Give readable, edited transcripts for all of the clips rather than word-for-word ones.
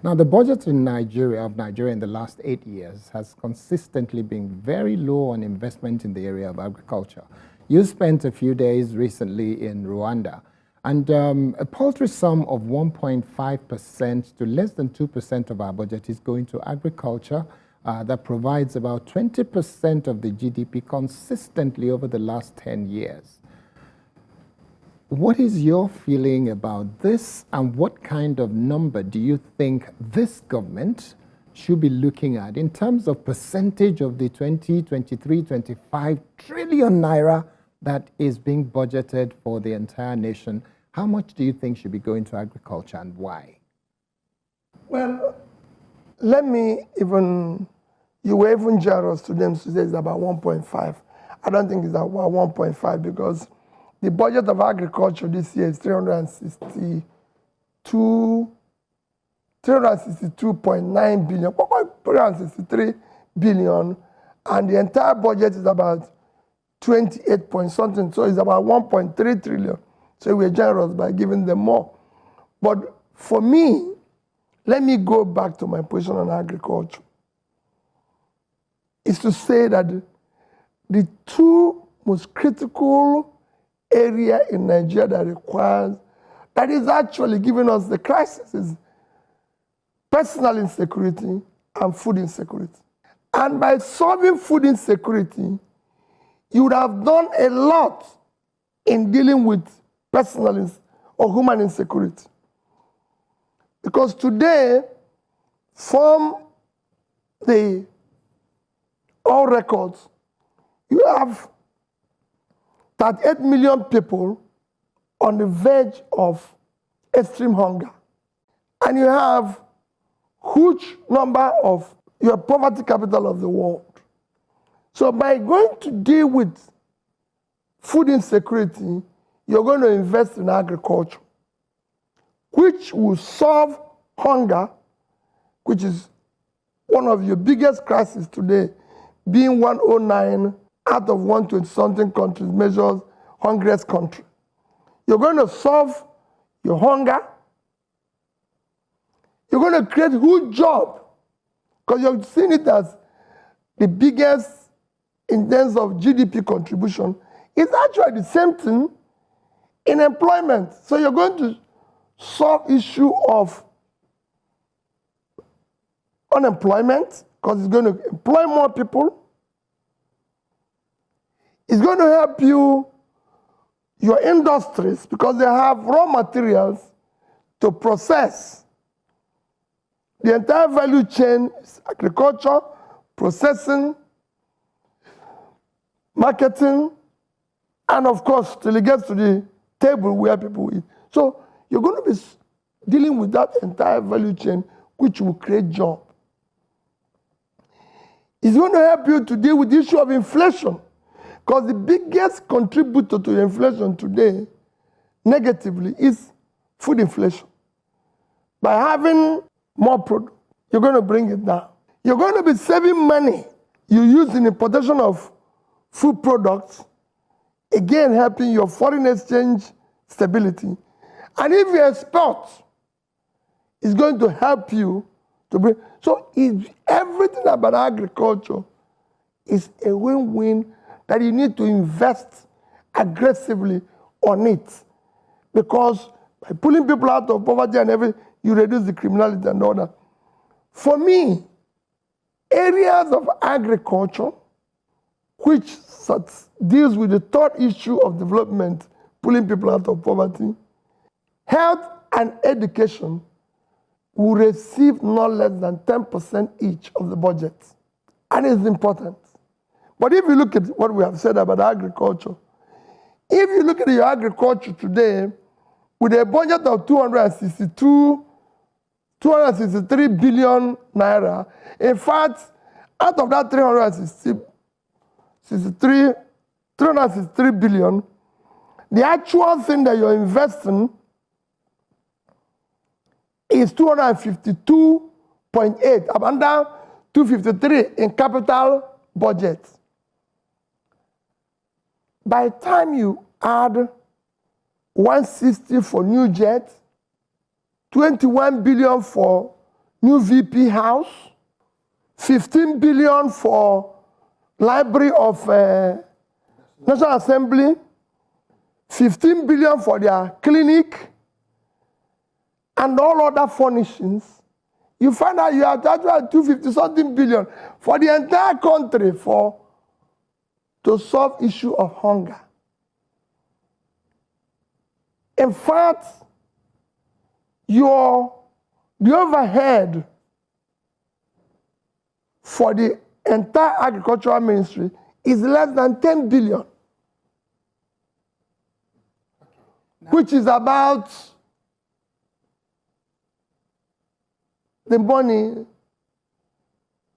Now, the budget in Nigeria in the last 8 years has consistently been very low on investment in the area of agriculture. You spent a few days recently in Rwanda, and a paltry sum of 1.5% to less than 2% of our budget is going to agriculture. That provides about 20% of the GDP consistently over the last 10 years. What is your feeling about this, and what kind of number do you think this government should be looking at in terms of percentage of the 25 trillion naira that is being budgeted for the entire nation? How much do you think should be going to agriculture, and why? Well, let me even, you were even generous to them to say it's about 1.5. I don't think it's about 1.5 because the budget of agriculture this year is 362.9 billion, 363 billion, and the entire budget is about 28 point something, so it's about 1.3 trillion. So we're generous by giving them more. But for me, let me go back to my position on agriculture. Is to say that the two most critical area in Nigeria that is actually giving us the crisis is personal insecurity and food insecurity. And by solving food insecurity, you would have done a lot in dealing with personal or human insecurity. Because today, from the all records, you have 38 million people on the verge of extreme hunger. And you have huge number of your poverty capital of the world. So by going to deal with food insecurity, you're going to invest in agriculture, which will solve hunger, which is one of your biggest crises today, being 109 out of 120-something countries measures hungriest country. You're going to solve your hunger. You're going to create huge job, because you've seen it as the biggest in terms of GDP contribution. It's actually the same thing in employment. So you're going to solve issue of unemployment, because it's going to employ more people. It's going to help you, your industries, because they have raw materials to process. The entire value chain is agriculture, processing, marketing, and of course, till it gets to the table where people eat. So you're going to be dealing with that entire value chain, which will create jobs. It's going to help you to deal with the issue of inflation, because the biggest contributor to inflation today, negatively, is food inflation. By having more product, you're going to bring it down. You're going to be saving money you use in importation of food products, again helping your foreign exchange stability. And if you export, it's going to help you to bring. So everything about agriculture is a win-win that you need to invest aggressively on it. Because by pulling people out of poverty and everything, you reduce the criminality and all that. For me, areas of agriculture, which deals with the third issue of development, pulling people out of poverty, health and education will receive not less than 10% each of the budget. And it's important. But if you look at what we have said about agriculture, if you look at your agriculture today, with a budget of 263 billion naira, in fact, out of that 363 billion, the actual thing that you're investing is 252.8, under 253 in capital budget. By the time you add 160 for new jets, 21 billion for new VP house, 15 billion for Library of National Assembly, 15 billion for their clinic, and all other furnishings. You find out you have actually 250-something billion for the entire country to solve issue of hunger. In fact, the overhead for the entire agricultural ministry is less than 10 billion, which is about the money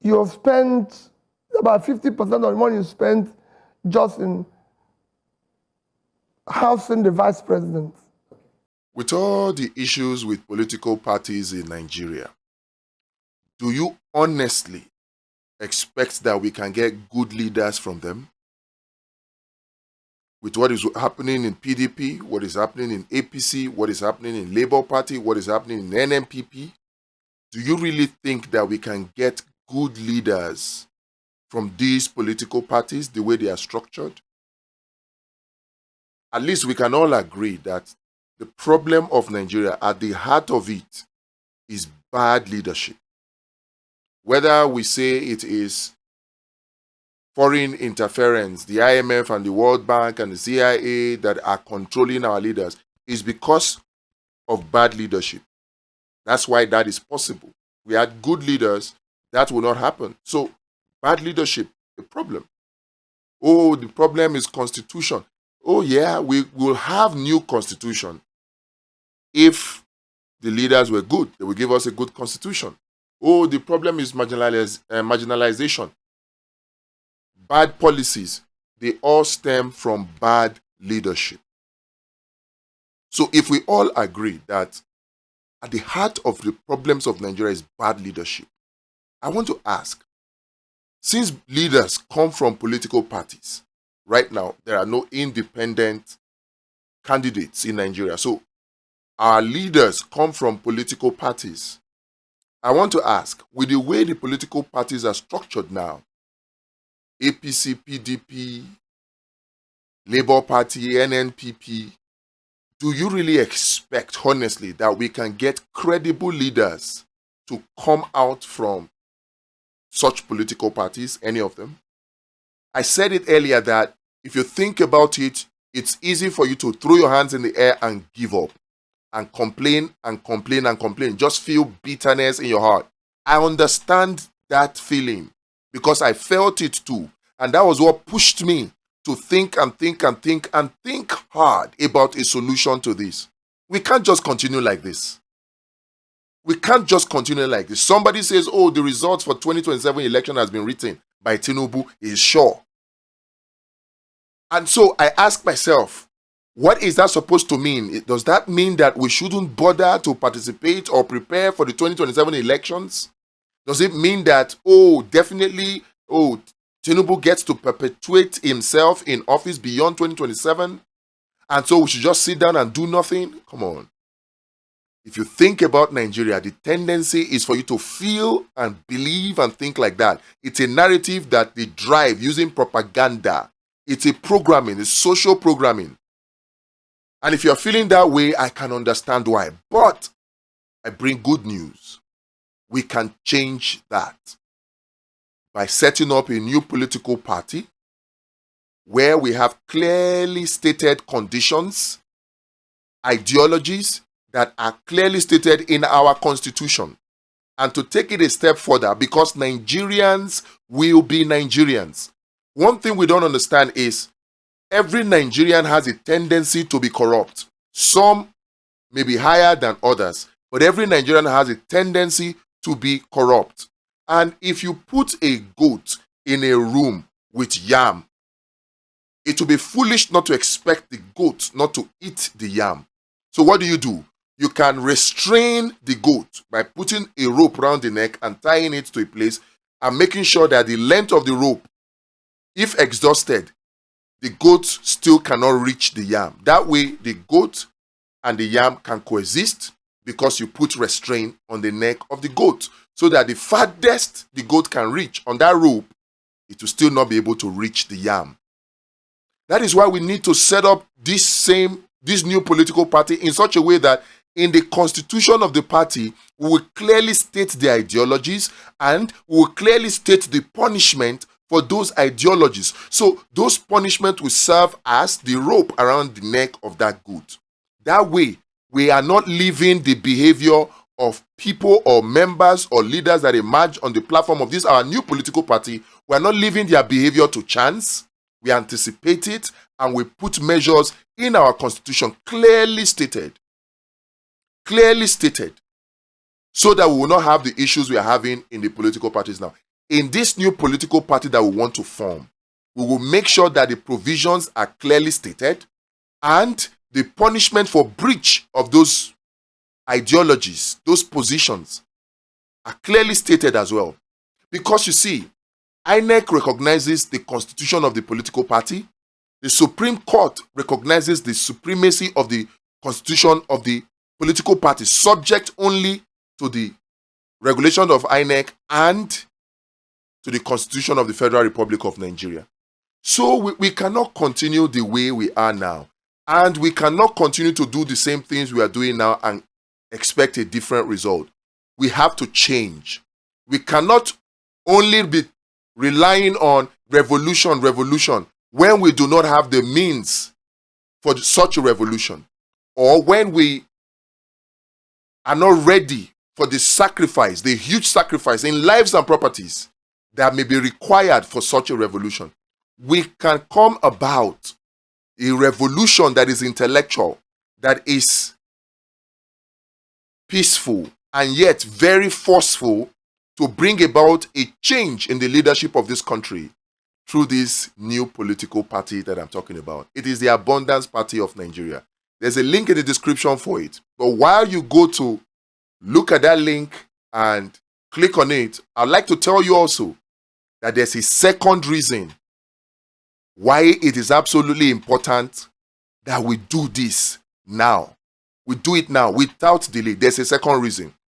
you have spent, about 50% of the money you spent just in housing the vice president. With all the issues with political parties in Nigeria, do you honestly expect that we can get good leaders from them? With what is happening in PDP, what is happening in APC, what is happening in Labour Party, what is happening in NNPP, do you really think that we can get good leaders from these political parties the way they are structured? At least we can all agree that the problem of Nigeria, at the heart of it, is bad leadership. Whether we say it is foreign interference, the IMF and the World Bank and the CIA that are controlling our leaders, is because of bad leadership. That's why that is possible. We had good leaders, that will not happen. So, bad leadership, the problem. Oh, the problem is constitution. Oh yeah, we will have new constitution if the leaders were good. They will give us a good constitution. Oh, the problem is marginalization. Bad policies, they all stem from bad leadership. So if we all agree that at the heart of the problems of Nigeria is bad leadership, I want to ask, since leaders come from political parties, right now there are no independent candidates in Nigeria. So our leaders come from political parties. I want to ask, with the way the political parties are structured now, APC, PDP, Labour Party, NNPP, do you really expect, honestly, that we can get credible leaders to come out from such political parties, any of them? I said it earlier that if you think about it, it's easy for you to throw your hands in the air and give up and complain and complain and complain. Just feel bitterness in your heart. I understand that feeling because I felt it too. And that was what pushed me to think and think and think and think hard about a solution to this. We can't just continue like this. We can't just continue like this. Somebody says, oh, the results for 2027 election has been written by Tinubu is sure. And so I ask myself, what is that supposed to mean? Does that mean that we shouldn't bother to participate or prepare for the 2027 elections? Does it mean that, oh, definitely, oh, Tinubu gets to perpetuate himself in office beyond 2027? And so we should just sit down and do nothing? Come on. If you think about Nigeria, the tendency is for you to feel and believe and think like that. It's a narrative that they drive using propaganda. It's a programming, it's social programming. And if you're feeling that way, I can understand why. But I bring good news. We can change that by setting up a new political party where we have clearly stated conditions, ideologies that are clearly stated in our constitution. And to take it a step further, because Nigerians will be Nigerians. One thing we don't understand is every Nigerian has a tendency to be corrupt. Some may be higher than others, but every Nigerian has a tendency to be corrupt. And if you put a goat in a room with yam, it will be foolish not to expect the goat not to eat the yam. So what do? You can restrain the goat by putting a rope around the neck and tying it to a place and making sure that the length of the rope, if exhausted, the goat still cannot reach the yam. That way, the goat and the yam can coexist because you put restraint on the neck of the goat, so that the farthest the goat can reach on that rope, it will still not be able to reach the yam. That is why we need to set up this new political party in such a way that in the constitution of the party, we will clearly state the ideologies and we will clearly state the punishment for those ideologies. So those punishments will serve as the rope around the neck of that goat. That way, we are not leaving the behavior of people or members or leaders that emerge on the platform of this, our new political party. We are not leaving their behavior to chance. We anticipate it and we put measures in our constitution clearly stated, so that we will not have the issues we are having in the political parties now. In this new political party that we want to form, we will make sure that the provisions are clearly stated and the punishment for breach of those ideologies, those positions, are clearly stated as well. Because you see, INEC recognizes the constitution of the political party. The Supreme Court recognizes the supremacy of the constitution of the political party, subject only to the regulation of INEC and to the Constitution of the Federal Republic of Nigeria. So we cannot continue the way we are now. And we cannot continue to do the same things we are doing now and expect a different result. We have to change. We cannot only be relying on revolution, when we do not have the means for such a revolution, or when we are not ready for the sacrifice, the huge sacrifice in lives and properties that may be required for such a revolution. We can come about a revolution that is intellectual, that is peaceful, and yet very forceful to bring about a change in the leadership of this country through this new political party that I'm talking about. It is the Abundance Party of Nigeria. There's a link in the description for it. But while you go to look at that link and click on it, I'd like to tell you also that there's a second reason why it is absolutely important that we do this now. We do it now without delay. There's a second reason.